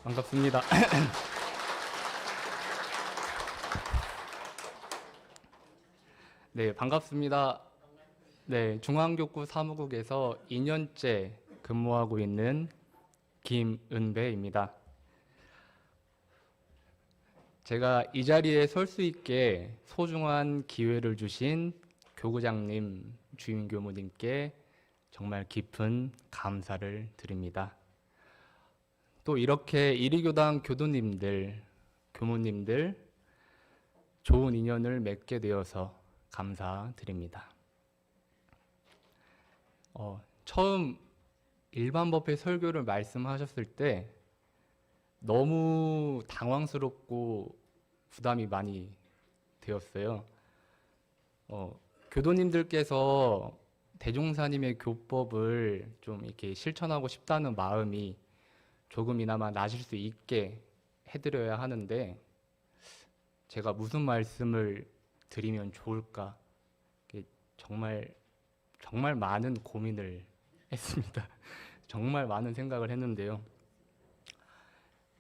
반갑습니다. 네, 반갑습니다. 네, 중앙교구 사무국에서 2년째 근무하고 있는 김은배입니다. 제가 이 자리에 설 수 있게 소중한 기회를 주신 교구장님, 주임교무님께 정말 깊은 감사를 드립니다. 또 이렇게 이리교당 교도님들, 교무님들 좋은 인연을 맺게 되어서 감사드립니다. 처음 일반 법회 설교를 말씀하셨을 때 너무 당황스럽고 부담이 많이 되었어요. 교도님들께서 대종사님의 교법을 좀 이렇게 실천하고 싶다는 마음이 조금이나마 나실 수 있게 해드려야 하는데 제가 무슨 말씀을 드리면 좋을까 정말 많은 고민을 했습니다. 정말 많은 생각을 했는데요.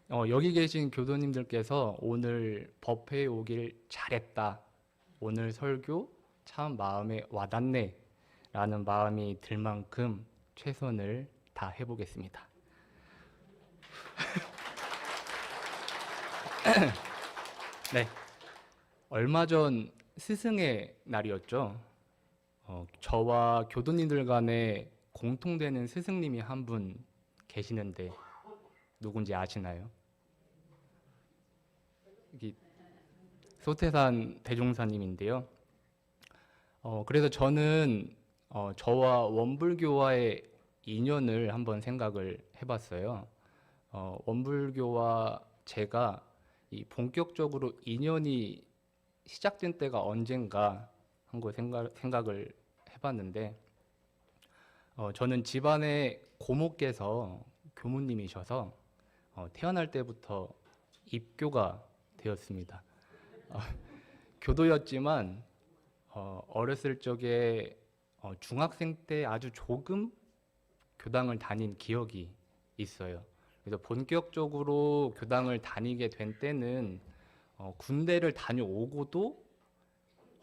여기 계신 교도님들께서 오늘 법회에 오길 잘했다, 오늘 설교 참 마음에 와닿네 라는 마음이 들 만큼 최선을 다해보겠습니다. 네, 얼마 전 스승의 날이었죠. 저와 교도님들 간에 공통되는 스승님이 한 분 계시는데 누군지 아시나요? 소태산 대종사님인데요. 그래서 저는 저와 원불교와의 인연을 한번 생각을 해봤어요. 원불교와 제가 이 본격적으로 인연이 시작된 때가 언젠가 한 거 생각을 해봤는데 저는 집안의 고모께서 교무님이셔서 태어날 때부터 입교가 되었습니다. 교도였지만 어렸을 적에 중학생 때 아주 조금 교당을 다닌 기억이 있어요. 그래서 본격적으로 교당을 다니게 된 때는 군대를 다녀오고도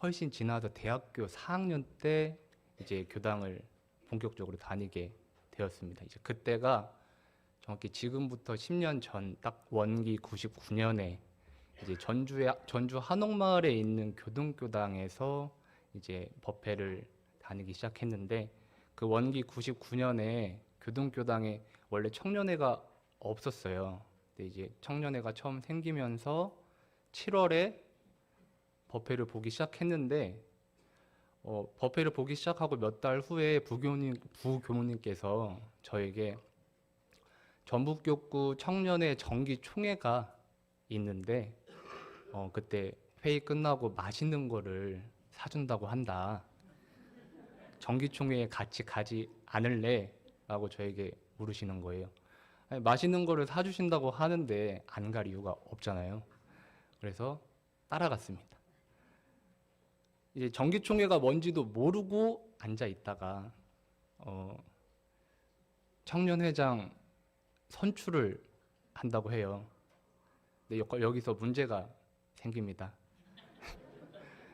훨씬 지나서 대학교 4학년 때 이제 교당을 본격적으로 다니게 되었습니다. 이제 그때가 정확히 지금부터 10년 전 딱 원기 99년에 이제 전주 한옥마을에 있는 교동교당에서 이제 법회를 다니기 시작했는데 그 원기 99년에 교동교당에 원래 청년회가 없었어요. 근데 이제 청년회가 처음 생기면서 7월에 법회를 보기 시작했는데 법회를 보기 시작하고 몇 달 후에 부교무님께서 저에게 전북교구 청년회 정기 총회가 있는데 그때 회의 끝나고 맛있는 거를 사준다고 한다. 정기총회에 같이 가지 않을래? 라고 저에게 물으시는 거예요. 아니, 맛있는 거를 사주신다고 하는데 안 갈 이유가 없잖아요. 그래서 따라갔습니다. 이제 정기총회가 뭔지도 모르고 앉아 있다가 청년회장 선출을 한다고 해요. 근데 여기서 문제가 생깁니다.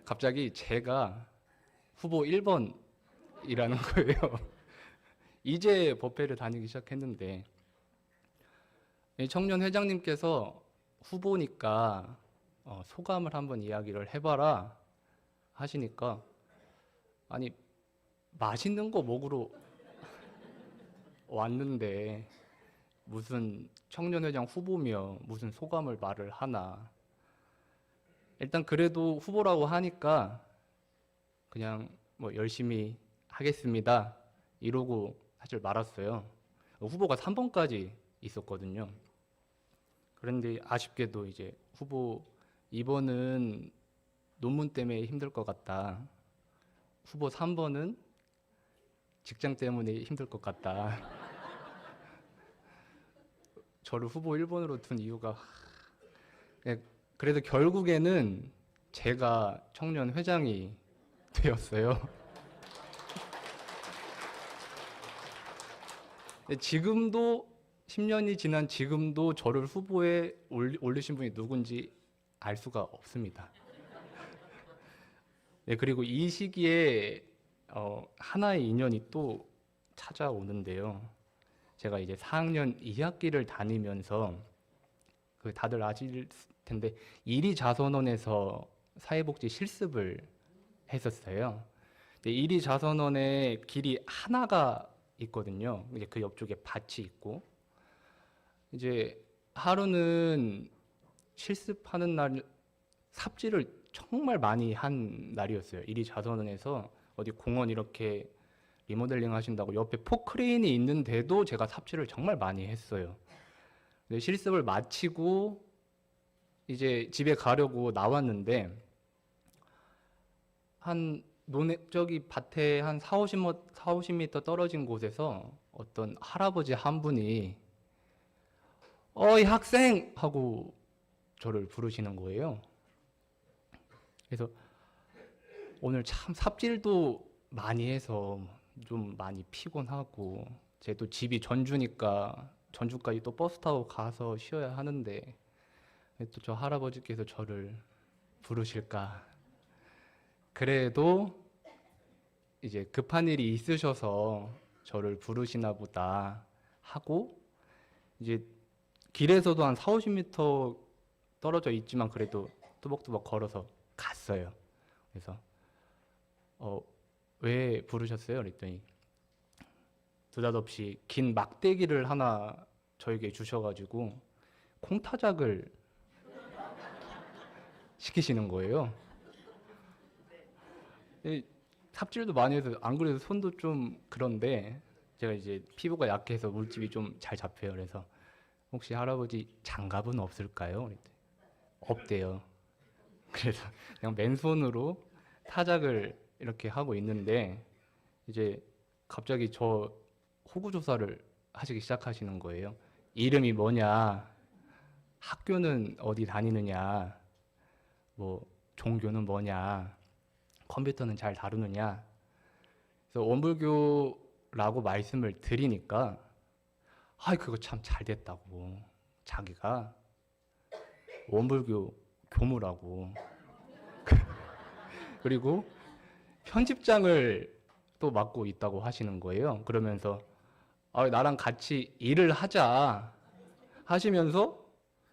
갑자기 제가 후보 1번이라는 거예요. 이제 법회를 다니기 시작했는데 청년 회장님께서 후보니까 소감을 한번 이야기를 해봐라 하시니까 아니 맛있는 거 먹으러 왔는데 무슨 청년회장 후보며 무슨 소감을 말을 하나. 일단 그래도 후보라고 하니까 그냥 뭐 열심히 하겠습니다 이러고 사실 말았어요. 후보가 3번까지 있었거든요. 그런데 아쉽게도 이제 후보 2번은 논문 때문에 힘들 것 같다, 후보 3번은 직장 때문에 힘들 것 같다. 저를 후보 1번으로 둔 이유가 그래도 결국에는 제가 청년 회장이 되었어요. 지금도 10년이 지난 지금도 저를 후보에 올리신 분이 누군지 알 수가 없습니다. 네, 그리고 이 시기에 하나의 인연이 또 찾아오는데요. 제가 이제 4학년 2학기를 다니면서 다들 아실 텐데 이리자선원에서 사회복지 실습을 했었어요. 근데 이리자선원의 길이 하나가 있거든요. 이제 그 옆쪽에 밭이 있고 이제 하루는 실습하는 날 삽질을 정말 많이 한 날이었어요. 이리자선원에서 어디 공원 이렇게 리모델링 하신다고 옆에 포크레인이 있는데도 제가 삽질을 정말 많이 했어요. 근데 실습을 마치고 이제 집에 가려고 나왔는데 한 저기 밭에 한 4, 50m 떨어진 곳에서 어떤 할아버지 한 분이 어이 학생! 하고 저를 부르시는 거예요. 그래서 오늘 참 삽질도 많이 해서 좀 많이 피곤하고 제 또 집이 전주니까 전주까지 또 버스 타고 가서 쉬어야 하는데 또 저 할아버지께서 저를 부르실까. 그래도 이제 급한 일이 있으셔서 저를 부르시나 보다 하고 이제 길에서도 한 4, 50m 떨어져 있지만 그래도 뚜벅뚜벅 걸어서 갔어요. 그래서 왜 부르셨어요? 그랬더니 느닷없이 긴 막대기를 하나 저에게 주셔가지고 콩타작을 시키시는 거예요. 삽질도 많이 해서 안 그래도 손도 좀 그런데 제가 이제 피부가 약해서 물집이 좀 잘 잡혀요. 그래서 혹시 할아버지 장갑은 없을까요? 그랬더니 없대요. 그래서 그냥 맨손으로 타작을 이렇게 하고 있는데 이제 갑자기 저 호구 조사를 하시기 시작하시는 거예요. 이름이 뭐냐, 학교는 어디 다니느냐, 뭐 종교는 뭐냐, 컴퓨터는 잘 다루느냐. 그래서 원불교라고 말씀을 드리니까 그거 참 잘 됐다고 자기가 원불교 교무라고 그리고 편집장을 또 맡고 있다고 하시는 거예요. 그러면서 나랑 같이 일을 하자 하시면서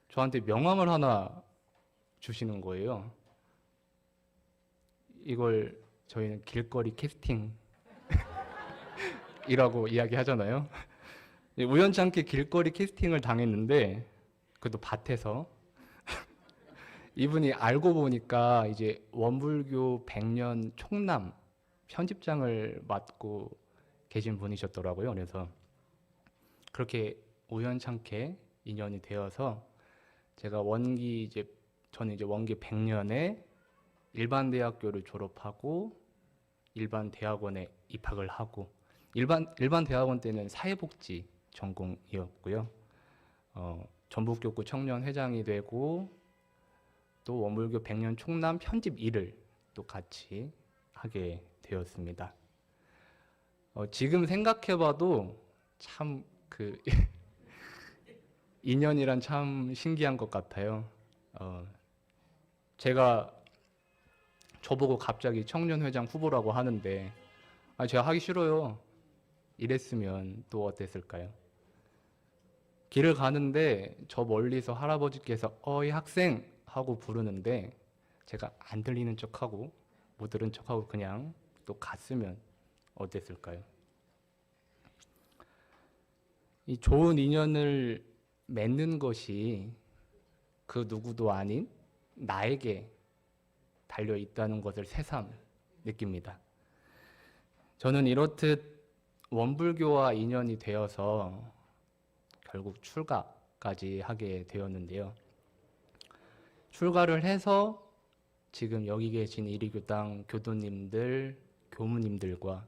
저한테 명함을 하나 주시는 거예요. 이걸 저희는 길거리 캐스팅이라고 이야기하잖아요. 우연찮게 길거리 캐스팅을 당했는데 그것도 밭에서 이분이 알고 보니까 이제 원불교 100년 총남 편집장을 맡고 계신 분이셨더라고요. 그래서 그렇게 우연찮게 인연이 되어서 제가 저는 이제 원기 100년에 일반 대학교를 졸업하고 일반 대학원에 입학을 하고 일반 대학원 때는 사회복지 전공이었고요. 전북교구 청년회장이 되고 또 원불교 100년 총남 편집 일을 또 같이 하게 되었습니다. 지금 생각해봐도 참 인연이란 참 신기한 것 같아요. 제가 저보고 갑자기 청년회장 후보라고 하는데 제가 하기 싫어요. 이랬으면 또 어땠을까요? 길을 가는데 저 멀리서 할아버지께서 어이 학생 하고 부르는데 제가 안 들리는 척하고 못 들은 척하고 그냥 또 갔으면 어땠을까요? 이 좋은 인연을 맺는 것이 그 누구도 아닌 나에게 달려 있다는 것을 새삼 느낍니다. 저는 이렇듯 원불교와 인연이 되어서 결국 출가까지 하게 되었는데요. 출가를 해서 지금 여기 계신 이리교당 교도님들, 교무님들과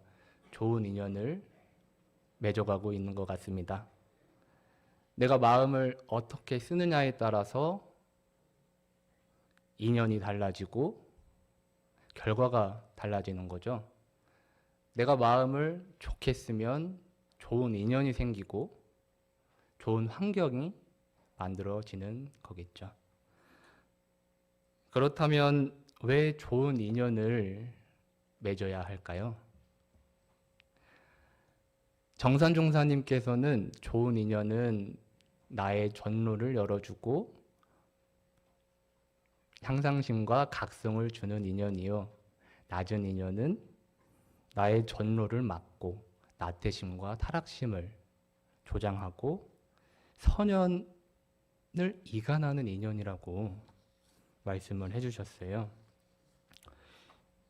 좋은 인연을 맺어가고 있는 것 같습니다. 내가 마음을 어떻게 쓰느냐에 따라서 인연이 달라지고 결과가 달라지는 거죠. 내가 마음을 좋게 쓰면 좋은 인연이 생기고 좋은 환경이 만들어지는 거겠죠. 그렇다면 왜 좋은 인연을 맺어야 할까요? 정산종사님께서는 좋은 인연은 나의 전로를 열어주고 향상심과 각성을 주는 인연이요. 낮은 인연은 나의 전로를 막고 나태심과 타락심을 조장하고 선연을 이간하는 인연이라고 말씀을 해주셨어요.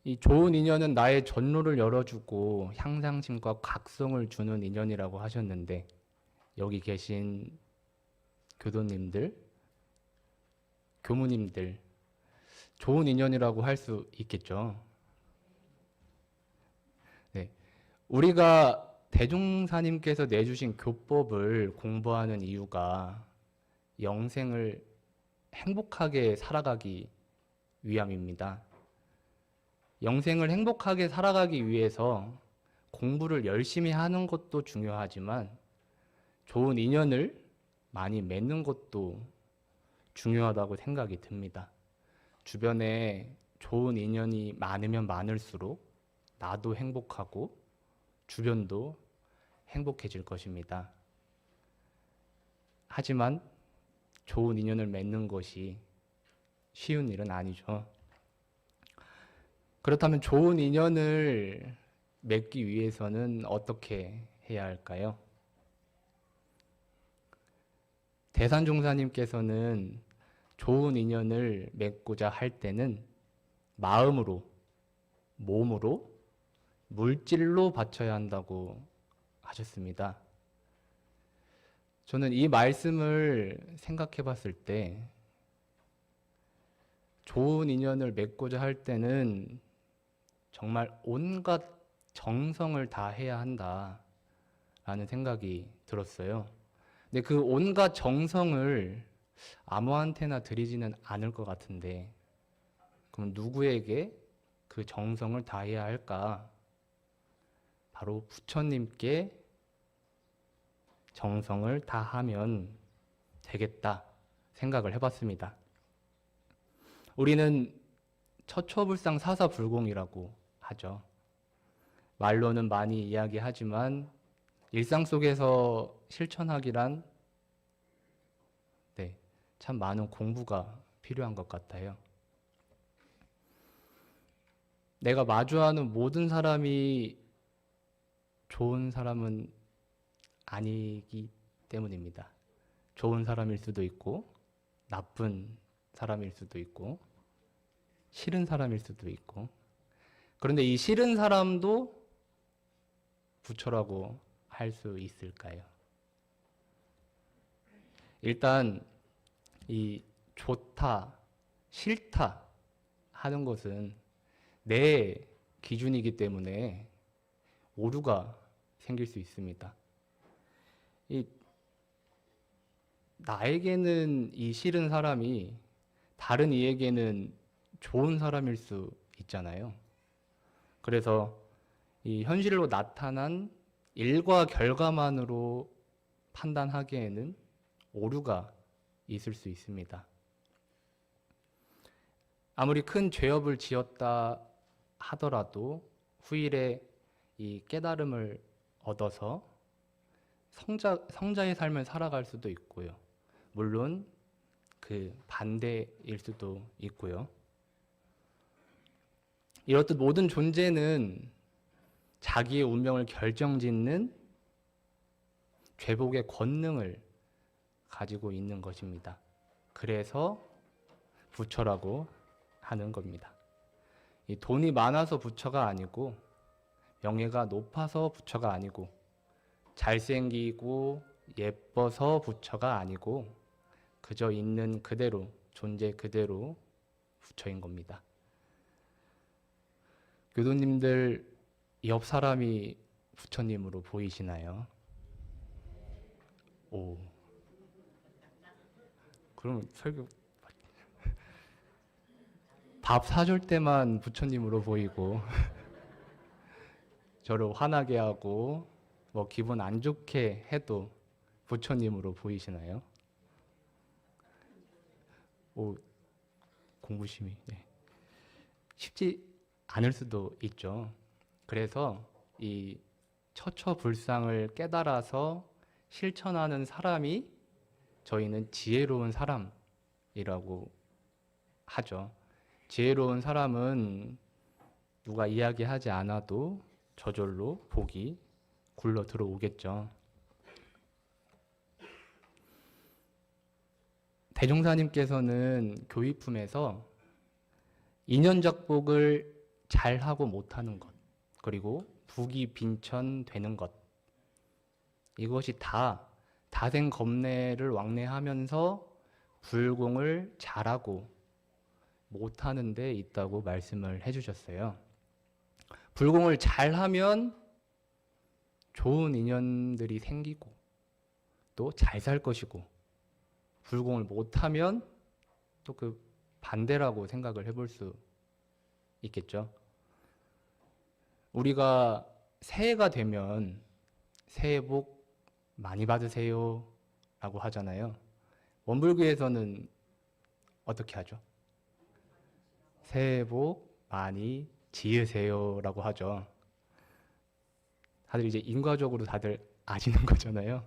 이 좋은 인연은 나의 전로를 열어주고 향상심과 각성을 주는 인연이라고 하셨는데, 여기 계신 교도님들, 교무님들, 좋은 인연이라고 할 수 있겠죠. 네. 우리가 대종사님께서 내주신 교법을 공부하는 이유가 영생을 행복하게 살아가기 위함입니다. 영생을 행복하게 살아가기 위해서 공부를 열심히 하는 것도 중요하지만 좋은 인연을 많이 맺는 것도 중요하다고 생각이 듭니다. 주변에 좋은 인연이 많으면 많을수록 나도 행복하고 주변도 행복해질 것입니다. 하지만 좋은 인연을 맺는 것이 쉬운 일은 아니죠. 그렇다면 좋은 인연을 맺기 위해서는 어떻게 해야 할까요? 대산종사님께서는 좋은 인연을 맺고자 할 때는 마음으로, 몸으로, 물질로 바쳐야 한다고 하셨습니다. 저는 이 말씀을 생각해 봤을 때 좋은 인연을 맺고자 할 때는 정말 온갖 정성을 다해야 한다라는 생각이 들었어요. 근데 그 온갖 정성을 아무한테나 드리지는 않을 것 같은데, 그럼 누구에게 그 정성을 다해야 할까? 바로 부처님께 정성을 다하면 되겠다 생각을 해봤습니다. 우리는 처처불상 사사불공이라고 하죠. 말로는 많이 이야기하지만 일상 속에서 실천하기란 참 많은 공부가 필요한 것 같아요. 내가 마주하는 모든 사람이 좋은 사람은 아니기 때문입니다. 좋은 사람일 수도 있고 나쁜 사람일 수도 있고 싫은 사람일 수도 있고, 그런데 이 싫은 사람도 부처라고 할 수 있을까요? 일단 이 좋다, 싫다 하는 것은 내 기준이기 때문에 오류가 생길 수 있습니다. 나에게는 이 싫은 사람이 다른 이에게는 좋은 사람일 수 있잖아요. 그래서 이 현실로 나타난 일과 결과만으로 판단하기에는 오류가 있을 수 있습니다. 아무리 큰 죄업을 지었다 하더라도 후일에 이 깨달음을 얻어서 성자의 삶을 살아갈 수도 있고요. 물론 그 반대일 수도 있고요. 이렇듯 모든 존재는 자기의 운명을 결정짓는 죄복의 권능을 가지고 있는 것입니다. 그래서 부처라고 하는 겁니다. 이 돈이 많아서 부처가 아니고, 명예가 높아서 부처가 아니고, 잘생기고 예뻐서 부처가 아니고, 그저 있는 그대로, 존재 그대로 부처인 겁니다. 교도님들, 옆 사람이 부처님으로 보이시나요? 오. 그럼 설교 밥 사줄 때만 부처님으로 보이고 저를 화나게 하고 뭐 기분 안 좋게 해도 부처님으로 보이시나요? 오, 공부심이 쉽지 않을 수도 있죠. 그래서 이 처처불상을 깨달아서 실천하는 사람이 저희는 지혜로운 사람이라고 하죠. 지혜로운 사람은 누가 이야기하지 않아도 저절로 복이 굴러 들어오겠죠. 대종사님께서는 교의품에서 인연작복을 잘하고 못하는 것, 그리고 북이 빈천되는 것, 이것이 다 다생겁내를 왕래하면서 불공을 잘하고 못하는 데 있다고 말씀을 해주셨어요. 불공을 잘하면 좋은 인연들이 생기고 또 잘 살 것이고, 불공을 못하면 또 그 반대라고 생각을 해볼 수 있겠죠. 우리가 새해가 되면 새해 복 많이 받으세요 라고 하잖아요. 원불교에서는 어떻게 하죠? 새해 복 많이 지으세요 라고 하죠. 다들 이제 인과적으로 다들 아시는 거잖아요.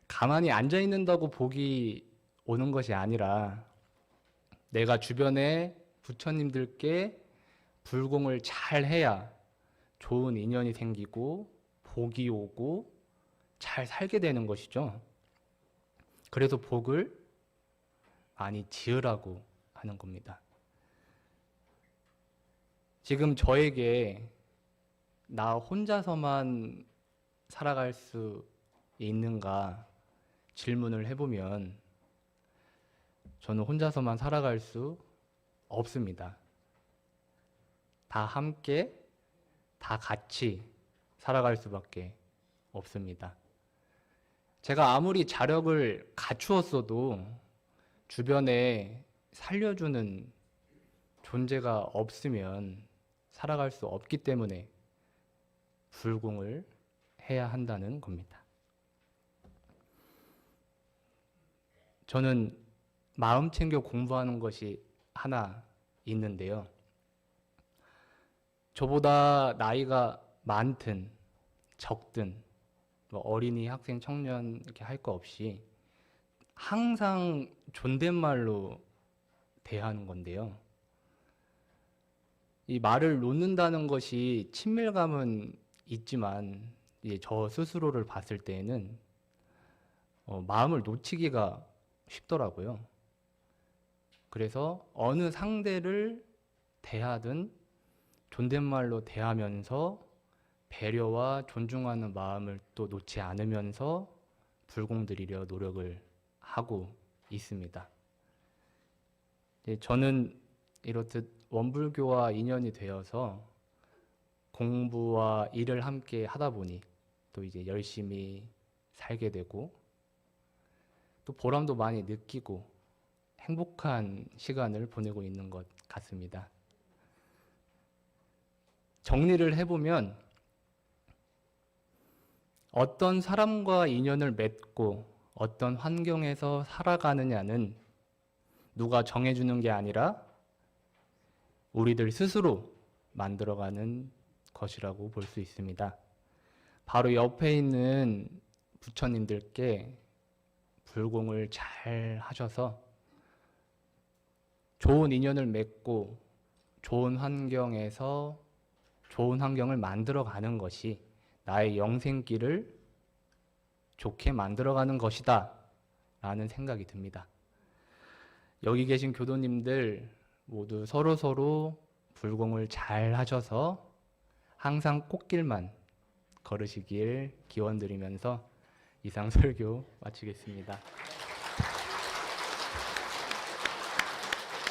가만히 앉아 있는다고 복이 오는 것이 아니라 내가 주변에 부처님들께 불공을 잘 해야 좋은 인연이 생기고 복이 오고 잘 살게 되는 것이죠. 그래서 복을 많이 지으라고 하는 겁니다. 지금 저에게 나 혼자서만 살아갈 수 있는가 질문을 해보면 저는 혼자서만 살아갈 수 없습니다. 다 함께, 다 같이 살아갈 수밖에 없습니다. 제가 아무리 자력을 갖추었어도 주변에 살려주는 존재가 없으면 살아갈 수 없기 때문에 불공을 해야 한다는 겁니다. 저는 마음 챙겨 공부하는 것이 하나 있는데요. 저보다 나이가 많든 적든 뭐 어린이, 학생, 청년 이렇게 할 거 없이 항상 존댓말로 대하는 건데요. 이 말을 놓는다는 것이 친밀감은 있지만 이제 저 스스로를 봤을 때에는 마음을 놓치기가 쉽더라고요. 그래서 어느 상대를 대하든 존댓말로 대하면서 배려와 존중하는 마음을 또 놓지 않으면서 불공들이려 노력을 하고 있습니다. 저는 이렇듯 원불교와 인연이 되어서 공부와 일을 함께 하다 보니 또 이제 열심히 살게 되고 또 보람도 많이 느끼고 행복한 시간을 보내고 있는 것 같습니다. 정리를 해보면 어떤 사람과 인연을 맺고 어떤 환경에서 살아가느냐는 누가 정해주는 게 아니라 우리들 스스로 만들어가는 것이라고 볼 수 있습니다. 바로 옆에 있는 부처님들께 불공을 잘 하셔서 좋은 인연을 맺고 좋은 환경에서 좋은 환경을 만들어가는 것이 나의 영생길을 좋게 만들어가는 것이다 라는 생각이 듭니다. 여기 계신 교도님들 모두 서로서로 불공을 잘 하셔서 항상 꽃길만 걸으시길 기원드리면서 이상 설교 마치겠습니다.